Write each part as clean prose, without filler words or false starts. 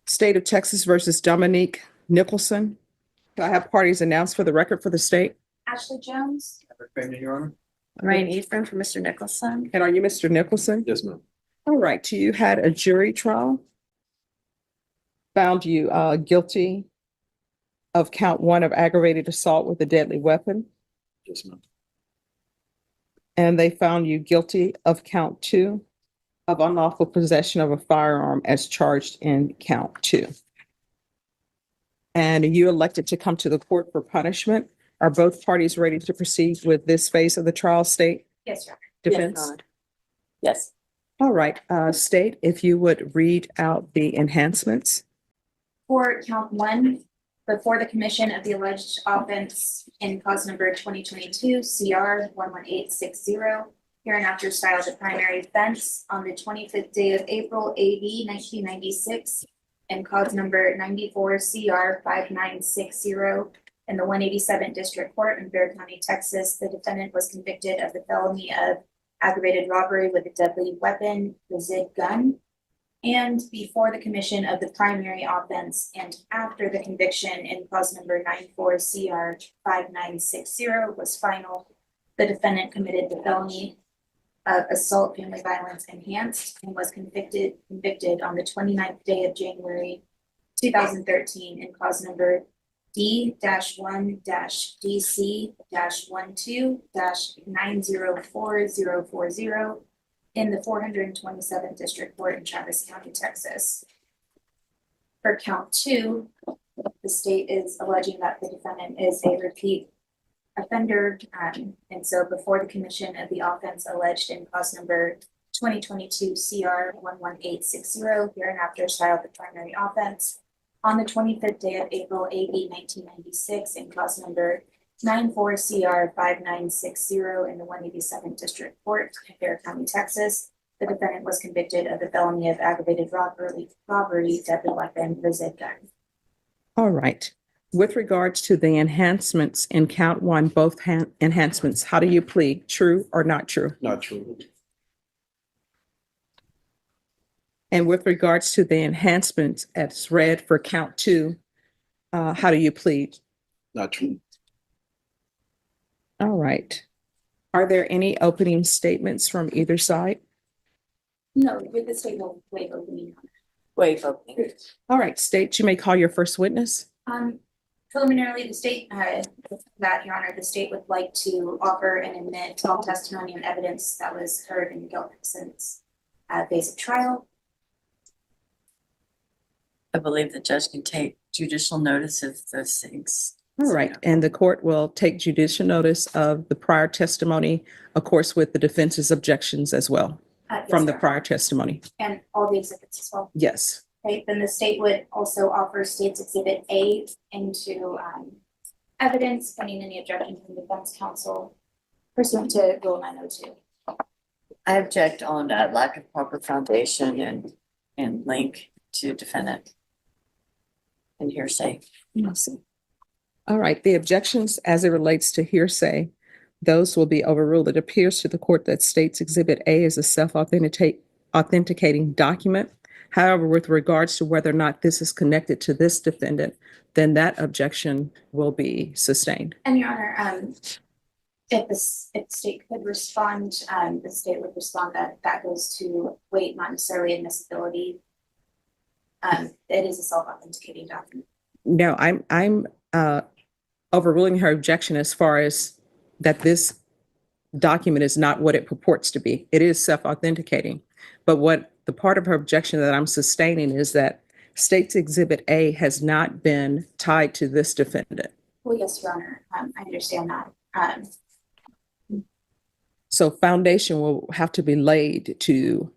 State of Texas versus Dominique Nicholson. Do I have parties announced for the record for the state? Ashley Jones. Your Honor. Ryan Eastman for Mr. Nicholson. And are you Mr. Nicholson? Yes, ma'am. All right, you had a jury trial. Found you guilty of count 1 of aggravated assault with a deadly weapon. Yes, ma'am. And they found you guilty of count 2 of unlawful possession of a firearm as charged in count 2. And you elected to come to the court for punishment. Are both parties ready to proceed with this phase of the trial, state Yes, Your Honor. defense? Yes. All right, state, if you would read out the enhancements. For count 1, before the commission of the alleged offense in cause number 2022 CR 11860, hereinafter styled the primary offense on the 25th day of April AD 1996, and cause number 94 CR 5960 in the 187th District Court in Bexar County, Texas, the defendant was convicted of the felony of aggravated robbery with a deadly weapon, the ZIG gun. And before the commission of the primary offense and after the conviction in cause number 94 CR 5960 was final, the defendant committed the felony of assault family violence enhanced and was convicted on the 29th day of January 2013 in cause number D-1-DC-12-904040 in the 427th District Court in Travis County, Texas. For count 2, the state is alleging that the defendant is a repeat offender, and so before the commission of the offense alleged in cause number 2022 CR 11860, hereinafter styled the primary offense on the 25th day of April AD 1996 in cause number 94 CR 5960 in the 187th District Court in Bexar County, Texas. The defendant was convicted of the felony of aggravated robbery, deadly weapon, the ZIG gun. All right. With regards to the enhancements in count 1, both enhancements, how do you plead? True or not true? Not true. And with regards to the enhancements as read for count 2, how do you plead? Not true. All right. Are there any opening statements from either side? No, with the state will waive opening. Waive opening. All right, state, you may call your first witness. Preliminarily, the state, that Your Honor, the state would like to offer and admit all testimony and evidence that was heard in the guilt innocence phase of trial. I believe the judge can take judicial notice of those things. All right, and the court will take judicial notice of the prior testimony, of course, with the defense's objections as well Yes, from the Your Honor. prior testimony. And all the exhibits as well. Yes. Okay, then the state would also offer state's exhibit A into evidence, pending any objection from defense counsel pursuant to Rule 902. I object on lack of proper foundation and link to defendant and hearsay. All right, the objections as it relates to hearsay, those will be overruled. It appears to the court that state's exhibit A is a self-authenticating document. However, with regards to whether or not this is connected to this defendant, then that objection will be sustained. And Your Honor, if the state could respond, the state would respond that that goes to weight, not necessarily admissibility. It is a self-authenticating document. No, I'm overruling her objection as far as that this document is not what it purports to be. It is self-authenticating. But what the part of her objection that I'm sustaining is that state's exhibit A has not been tied to this defendant. Well, yes, Your Honor, I understand that. So foundation will have to be laid to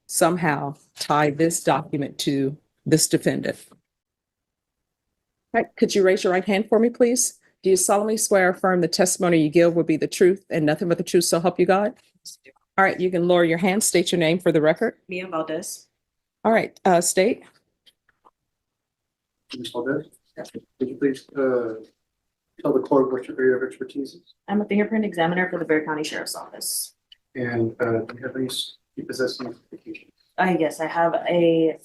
somehow tie this document to this defendant. All right, could you raise your right hand for me, please? Do you solemnly swear or affirm the testimony you give will be the truth and nothing but the truth, so help you God? All right, you can lower your hand, state your name for the record. Mia Valdez. All right, state. Ms. Valdez, could you please tell the court what your area of expertise is? I'm a fingerprint examiner for the Bexar County Sheriff's Office. And do you have any, you possess any certifications? Yes, I have a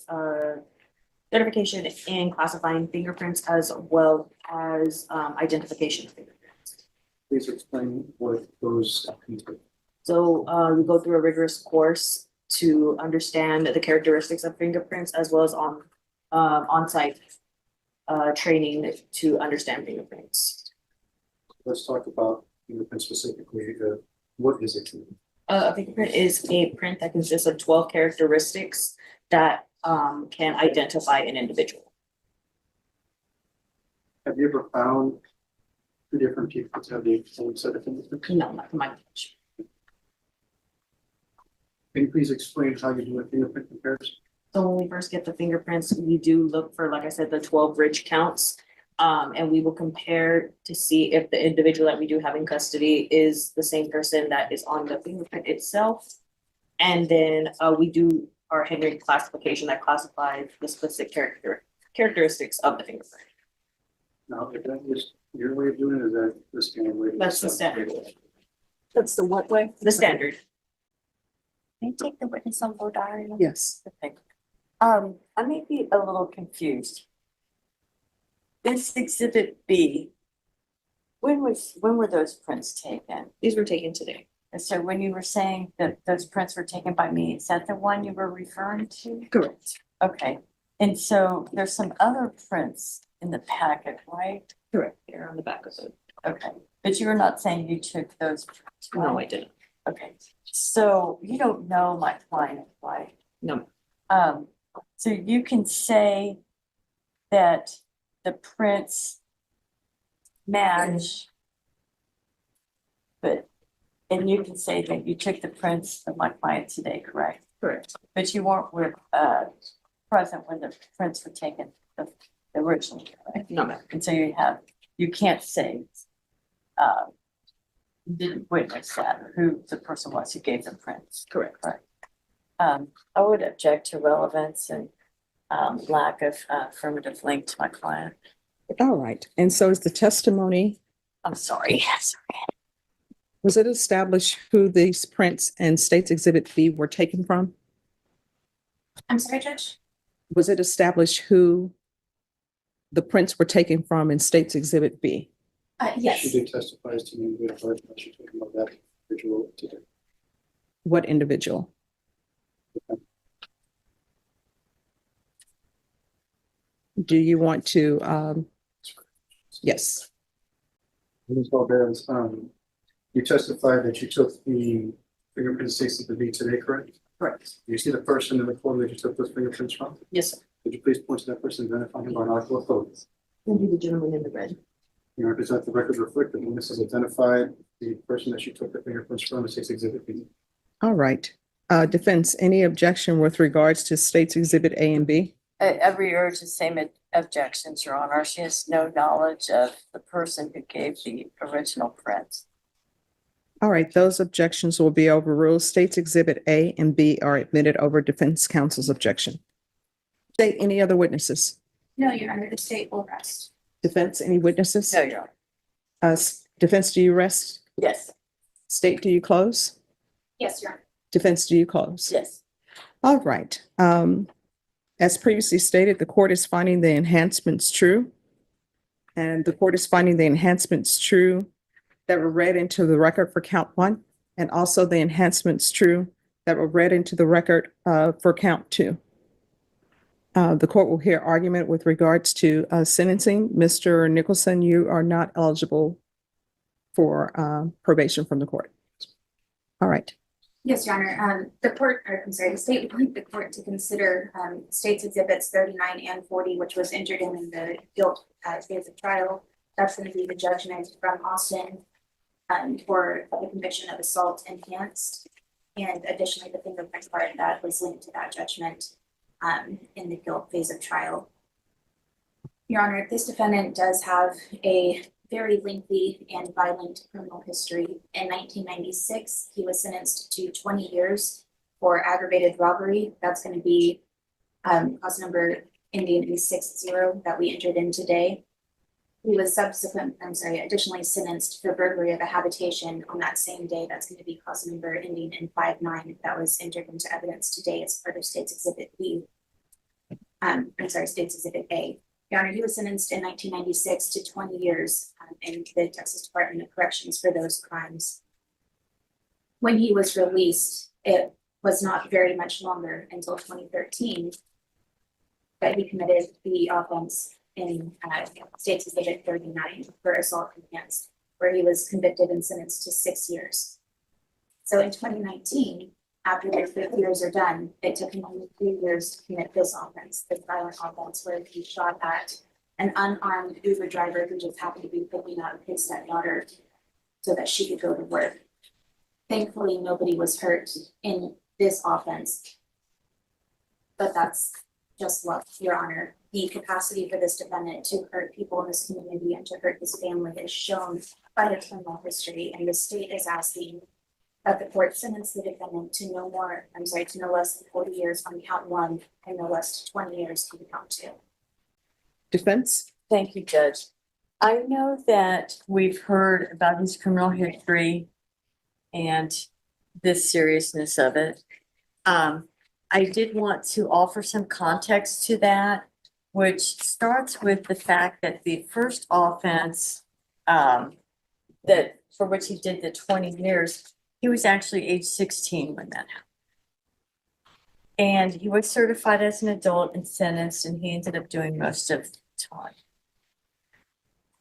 certification in classifying fingerprints as well as identification of fingerprints. Please explain what those entail. So we go through a rigorous course to understand the characteristics of fingerprints as well as on-site training to understand fingerprints. Let's talk about fingerprint specifically. What is it? A fingerprint is a print that consists of 12 characteristics that can identify an individual. Have you ever found two different people to have the same set of fingerprints? No, not to my knowledge. Can you please explain how you do a fingerprint comparison? So when we first get the fingerprints, we do look for, like I said, the 12 ridge counts. And we will compare to see if the individual that we do have in custody is the same person that is on the fingerprint itself. And then we do our Henry classification that classifies the specific characteristics of the fingerprint. Now, if that is your way of doing it, is that the standard way? That's the standard. That's the what way? The standard. Can you take the witness on board diary? Yes. Okay. I may be a little confused. This exhibit B, when were those prints taken? These were taken today. And so when you were saying that those prints were taken by me, is that the one you were referring to? Correct. Okay, and so there's some other prints in the packet, right? Correct. They're on the back of it. Okay, but you were not saying you took those prints, right? No, I didn't. Okay, so you don't know my client, right? No. So you can say that the prints match, and you can say that you took the prints of my client today, correct? Correct. But you weren't present when the prints were taken, the original, correct? No, ma'am. And so you can't say, you didn't witness that, or who the person was who gave the prints. Correct. I would object to relevance and lack of affirmative link to my client. All right. And so is the testimony, I'm sorry. was it established who these prints and States Exhibit B were taken from? I'm sorry, Judge? Was it established who the prints were taken from in States Exhibit B? Yes. She did testify as to me with her, she talking about that individual today. What individual? Do you want to, yes, Ms. Valdez, you testified that you took the fingerprint stakes of the B today, correct? Correct. You see the person in the photo that you took those fingerprints from? Yes, sir. Could you please point to that person, identify him by an article of photos? Will be the gentleman in the red. You represent the records reflect that when this is identified, the person that you took the fingerprints from is Exhibit B. all right. Defense, any objection with regards to States Exhibit A and B? Every urge the same objections, Your Honor. She has no knowledge of the person who gave the original prints. All right, those objections will be overruled. States Exhibit A and B are admitted over defense counsel's objection. State, any other witnesses? No, Your Honor, the state will rest. Defense, any witnesses? No, Your Honor. Defense, do you rest? Yes, State, do you close? Yes, Your Honor. Defense, do you close? yes. All right. As previously stated, the court is finding the enhancements true. And the court is finding the enhancements true that were read into the record for count one, and also the enhancements true that were read into the record for count two. The court will hear argument with regards to sentencing. Mr. Nicholson, you are not eligible for probation from the court. All right. Yes, Your Honor. The state would like the court to consider States Exhibits 39 and 40, which was entered in the guilt phase of trial. That's going to be the judgment from Austin for the conviction of assault enhanced. And additionally, the fingerprint part that was linked to that judgment in the guilt phase of trial. Your Honor, this defendant does have a very lengthy and violent criminal history. In 1996, he was sentenced to 20 years for aggravated robbery. That's going to be cause number ending in 60 that we entered in today. He was additionally sentenced for burglary of a habitation on that same day. That's going to be cause number ending in 59 that was entered into evidence today as part of State's Exhibit B. I'm sorry, State's Exhibit A. Your Honor, he was sentenced in 1996 to 20 years in the Texas Department of Corrections for those crimes. When he was released, it was not very much longer until 2013 that he committed the offense in State's Exhibit 39 for assault and enhanced, where he was convicted and sentenced to 6 years. So in 2019, after their 5 years are done, it took him only 3 years to commit this offense, this violent offense, where he shot at an unarmed Uber driver who just happened to be picking up his stepdaughter so that she could go to work. Thankfully, nobody was hurt in this offense. But that's just luck, Your Honor. The capacity for this defendant to hurt people in this community and to hurt his family is shown by the criminal history, and the state is asking that the court sentence the defendant to no less than 40 years on count 1 and no less than 20 years on count 2. Defense? Thank you, Judge. I know that we've heard about his criminal history and the seriousness of it. I did want to offer some context to that, which starts with the fact that the first offense that for which he did the 20 years, he was actually age 16 when that happened. And he was certified as an adult and sentenced, and he ended up doing most of the time.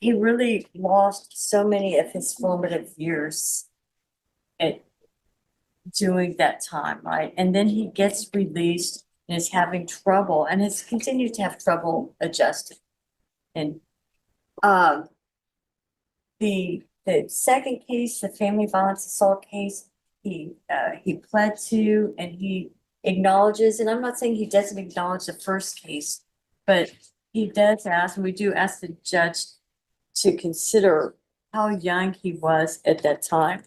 He really lost so many of his formative years at doing that time, right? And then he gets released and is having trouble and has continued to have trouble adjusting. And the second case, the family violence assault case, he pled to, and he acknowledges, and I'm not saying he doesn't acknowledge the first case, but he does ask, and we do ask the judge to consider how young he was at that time.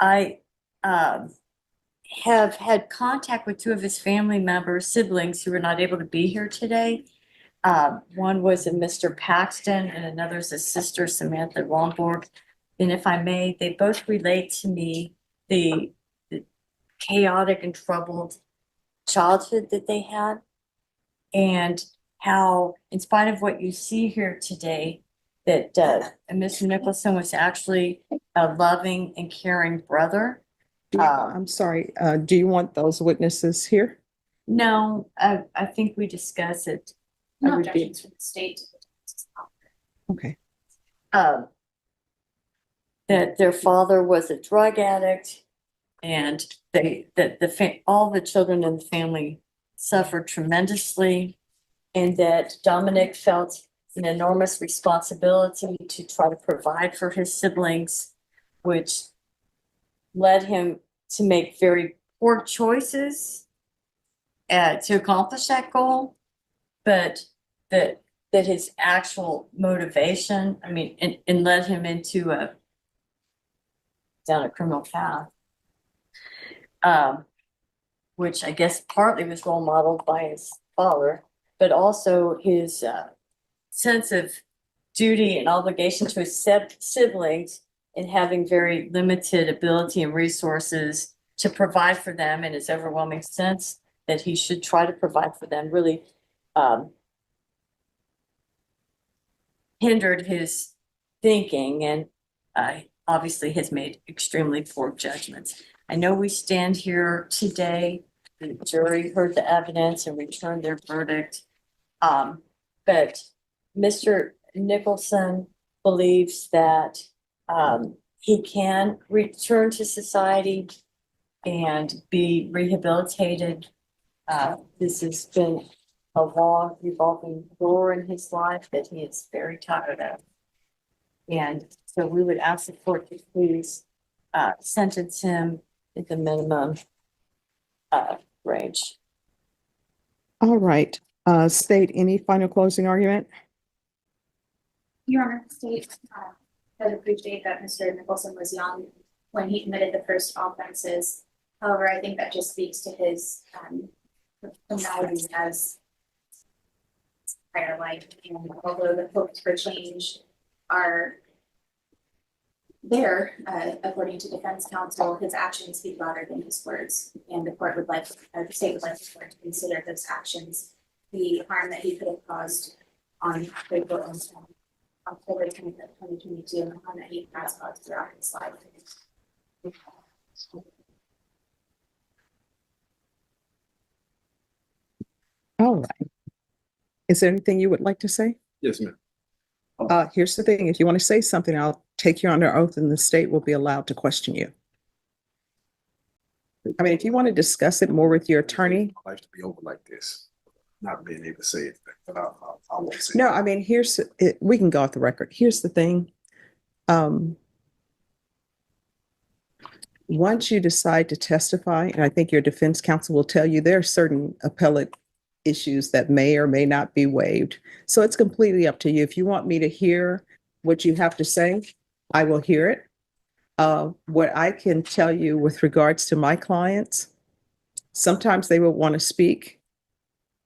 I have had contact with 2 of his family members, siblings, who were not able to be here today. One was a Mr. Paxton and another is a sister, Samantha Romborg. And if I may, they both relate to me the chaotic and troubled childhood that they had, and how, in spite of what you see here today, that Mr. Nicholson was actually a loving and caring brother. I'm sorry, do you want those witnesses here? No, I think we discuss it. No would be- objections from the state. Okay. That their father was a drug addict, and all the children in the family suffered tremendously, and that Dominic felt an enormous responsibility to try to provide for his siblings, which led him to make very poor choices to accomplish that goal, but that his actual motivation, I mean, and led him into down a criminal path, which I guess partly was role modeled by his father, but also his sense of duty and obligation to his siblings, and having very limited ability and resources to provide for them, in his overwhelming sense that he should try to provide for them, really hindered his thinking, and obviously has made extremely poor judgments. I know we stand here today, the jury heard the evidence and returned their verdict. But Mr. Nicholson believes that he can return to society and be rehabilitated. This has been a long revolving door in his life that he is very tired of. And so we would ask the court to please sentence him at the minimum range. All right, state any final closing argument? Your Honor, the state does appreciate that Mr. Nicholson was young when he committed the first offenses. However, I think that just speaks to his personality as prior life. And although the hopes for change are there, according to defense counsel, his actions speak louder than his words. And the court would like, the state would like the court to consider those actions the harm that he could have caused on October 25th, 2022, and the harm that he has caused throughout his life. All right. Is there anything you would like to say? Yes, ma'am. Here's the thing, if you want to say something, I'll take you under oath and the state will be allowed to question you. I mean, if you want to discuss it more with your attorney. My life to be over like this, not being able to say it, but I won't say. No, I mean, here's, we can go off the record. Here's the thing. Once you decide to testify, and I think your defense counsel will tell you there are certain appellate issues that may or may not be waived. So it's completely up to you. If you want me to hear what you have to say, I will hear it. What I can tell you with regards to my clients, sometimes they will want to speak.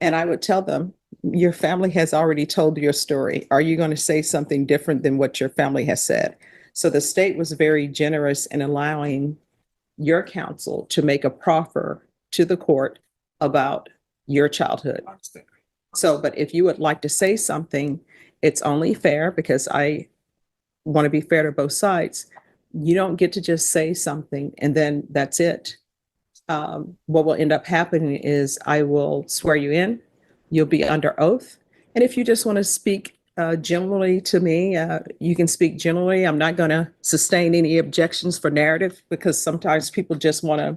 And I would tell them, your family has already told your story. Are you going to say something different than what your family has said? So the state was very generous in allowing your counsel to make a proffer to the court about your childhood. I understand. So, but if you would like to say something, it's only fair because I want to be fair to both sides. You don't get to just say something and then that's it. What will end up happening is I will swear you in, you'll be under oath. And if you just want to speak generally to me, you can speak generally. I'm not going to sustain any objections for narrative because sometimes people just want to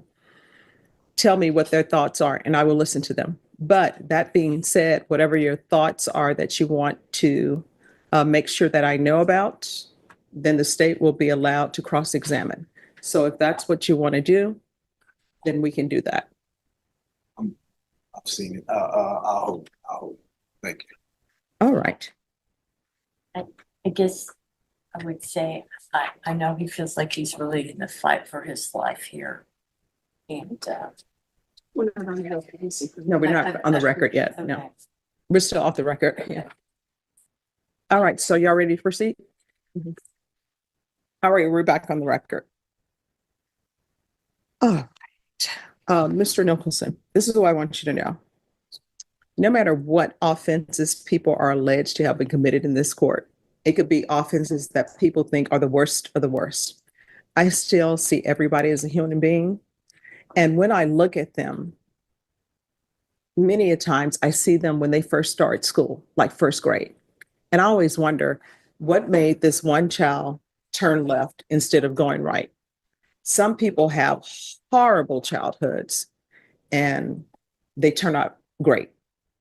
tell me what their thoughts are and I will listen to them. But that being said, whatever your thoughts are that you want to make sure that I know about, then the state will be allowed to cross-examine. So if that's what you want to do, then we can do that. I've seen it. I hope. Thank you. All right. I guess I would say, I know he feels like he's really in the fight for his life here. And, No, we're not on the record yet. No, okay. we're still off the record. Yeah. All right. So y'all ready to proceed? Mhm. All right. We're back on the record. All right. Mr. Nicholson, this is what I want you to know. No matter what offenses people are alleged to have been committed in this court, it could be offenses that people think are the worst of the worst. I still see everybody as a human being. And when I look at them, many a times I see them when they first start school, like first grade. And I always wonder what made this one child turn left instead of going right. Some people have horrible childhoods and they turn out great.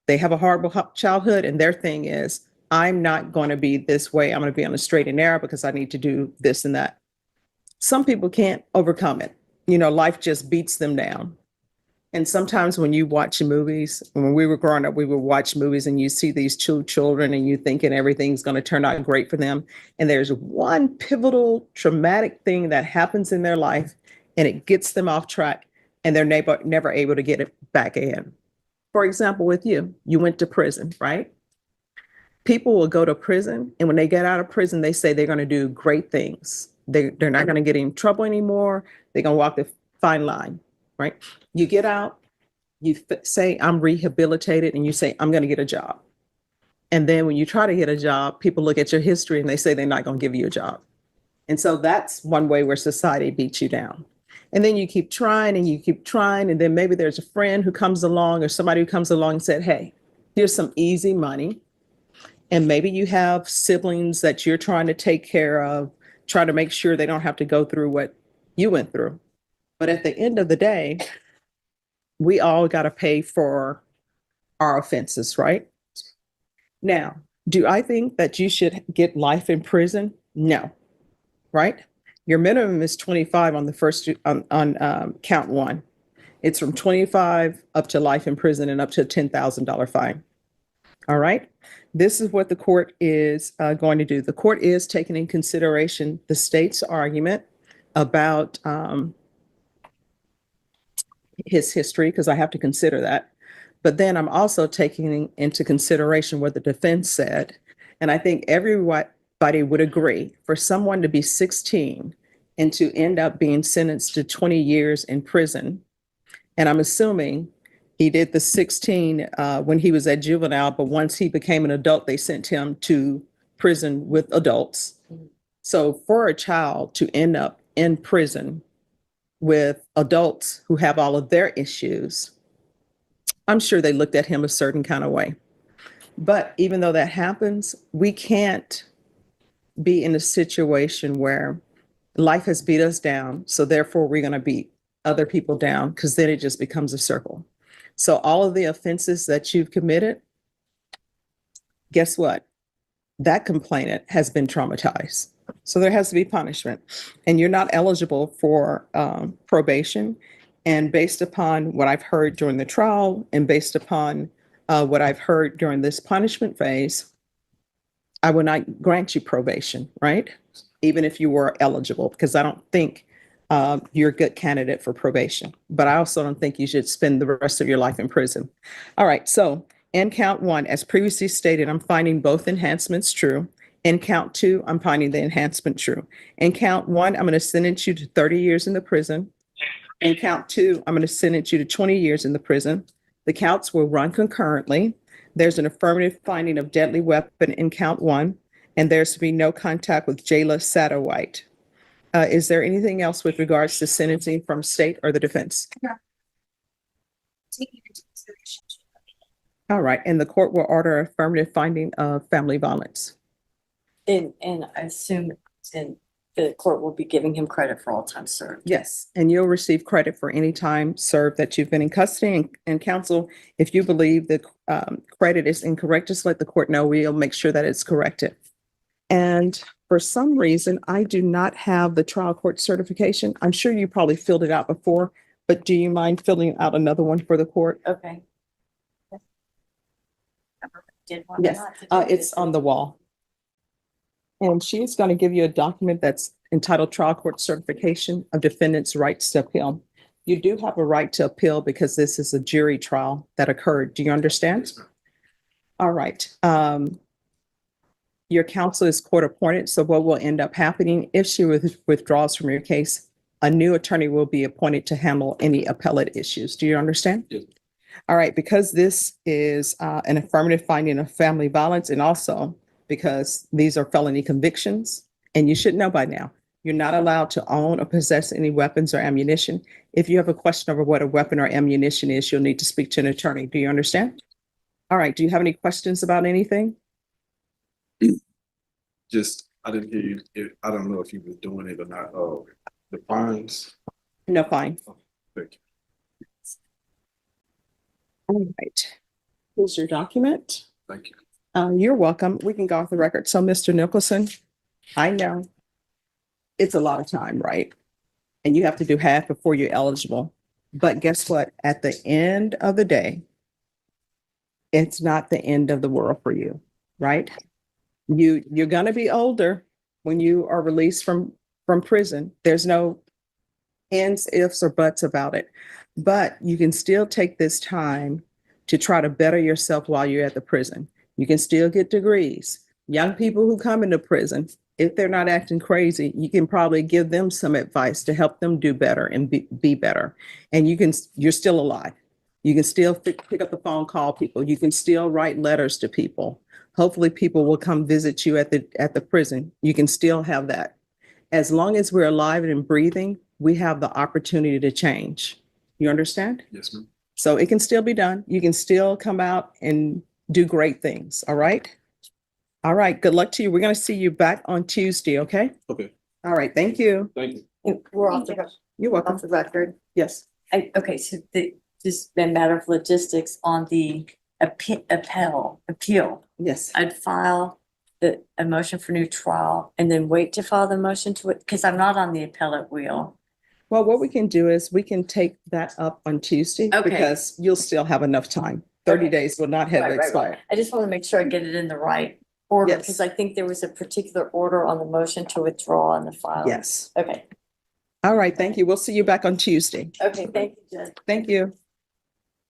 They have a horrible childhood and their thing is, I'm not going to be this way. I'm going to be on a straight and narrow because I need to do this and that. Some people can't overcome it. You know, life just beats them down. And sometimes when you watch movies, when we were growing up, we would watch movies and you see these two children and you thinking everything's going to turn out great for them. And there's one pivotal traumatic thing that happens in their life and it gets them off track and they're never able to get it back in. For example, with you, you went to prison, right? People will go to prison and when they get out of prison, they say they're going to do great things. They're not going to get in trouble anymore. They're going to walk the fine line, right? You get out, you say, I'm rehabilitated, and you say, I'm going to get a job. And then when you try to get a job, people look at your history and they say they're not going to give you a job. And so that's one way where society beats you down. And then you keep trying and you keep trying. And then maybe there's a friend who comes along or somebody who comes along and said, hey, here's some easy money. And maybe you have siblings that you're trying to take care of, try to make sure they don't have to go through what you went through. But at the end of the day, we all got to pay for our offenses, right? Now, do I think that you should get life in prison? No, right? Your minimum is 25 on the first on count one. It's from 25 up to life in prison and up to a $10,000 fine. All right. This is what the court is going to do. The court is taking in consideration the state's argument about his history, because I have to consider that. But then I'm also taking into consideration what the defense said. And I think everybody would agree for someone to be 16 and to end up being sentenced to 20 years in prison. And I'm assuming He did the 16 when he was at juvenile, but once he became an adult, they sent him to prison with adults. So for a child to end up in prison with adults who have all of their issues, I'm sure they looked at him a certain kind of way. But even though that happens, we can't be in a situation where life has beat us down, so therefore we're going to beat other people down, because then it just becomes a circle. So all of the offenses that you've committed, guess what? That complainant has been traumatized. So there has to be punishment. And you're not eligible for probation. And based upon what I've heard during the trial and based upon what I've heard during this punishment phase, I will not grant you probation, right? Even if you were eligible, because I don't think you're a good candidate for probation. But I also don't think you should spend the rest of your life in prison. All right, so in count one, as previously stated, I'm finding both enhancements true. In count two, I'm finding the enhancement true. In count one, I'm going to sentence you to 30 years in the prison. In count two, I'm going to sentence you to 20 years in the prison. The counts will run concurrently. There's an affirmative finding of deadly weapon in count one, and there's to be no contact with Jayla Satterwhite. Is there anything else with regards to sentencing from state or the defense? Taking into consideration. All right, and the court will order affirmative finding of family violence. And I assume and the court will be giving him credit for all time served. Yes, and you'll receive credit for any time served that you've been in custody and counsel. If you believe that credit is incorrect, just let the court know. We'll make sure that it's corrected. And for some reason, I do not have the trial court certification. I'm sure you probably filled it out before, but do you mind filling out another one for the court? Okay. Did one Yes, not? Did you- it's on the wall. And she's going to give you a document that's entitled Trial Court Certification of Defendant's Rights to Appeal. You do have a right to appeal because this is a jury trial that occurred. Do you understand? All right. Your counsel is court appointed. So what will end up happening if she withdraws from your case, a new attorney will be appointed to handle any appellate issues. Do you understand? Yes. All right. Because this is an affirmative finding of family violence, and also because these are felony convictions, and you should know by now, you're not allowed to own or possess any weapons or ammunition. If you have a question over what a weapon or ammunition is, you'll need to speak to an attorney. Do you understand? All right. Do you have any questions about anything? Just, I didn't hear you. I don't know if you were doing it or not. The fines. No, fine. Thank you. All right. Here's your document. Thank you. You're welcome. We can go off the record. So, Mr. Nicholson, I know it's a lot of time, right? And you have to do half before you're eligible. But guess what? At the end of the day, it's not the end of the world for you, right? You're going to be older when you are released from prison. There's no ands, ifs, or buts about it. But you can still take this time to try to better yourself while you're at the prison. You can still get degrees. Young people who come into prison, if they're not acting crazy, you can probably give them some advice to help them do better and be better. And you're still alive. You can still pick up the phone, call people. You can still write letters to people. Hopefully people will come visit you at the prison. You can still have that. As long as we're alive and breathing, we have the opportunity to change. You understand? Yes, ma'am. So it can still be done. You can still come out and do great things. All right. All right. Good luck to you. We're going to see you back on Tuesday. Okay. Okay, All right. Thank you. thank you. We're off the, You're welcome. off the record. Yes. Okay, so just a matter of logistics on the appeal. Yes. I'd file a motion for new trial and then wait to file the motion to it, because I'm not on the appellate wheel. Well, what we can do is we can take that up on Tuesday Okay. because you'll still have enough time. 30 Okay. days will not have Right, right, expired. I just want to make sure I get it in the right order, Yes. because I think there was a particular order on the motion to withdraw on the file. Yes. Okay, All right. Thank you. We'll see you back on Tuesday. okay, thank you, Jen. Thank you.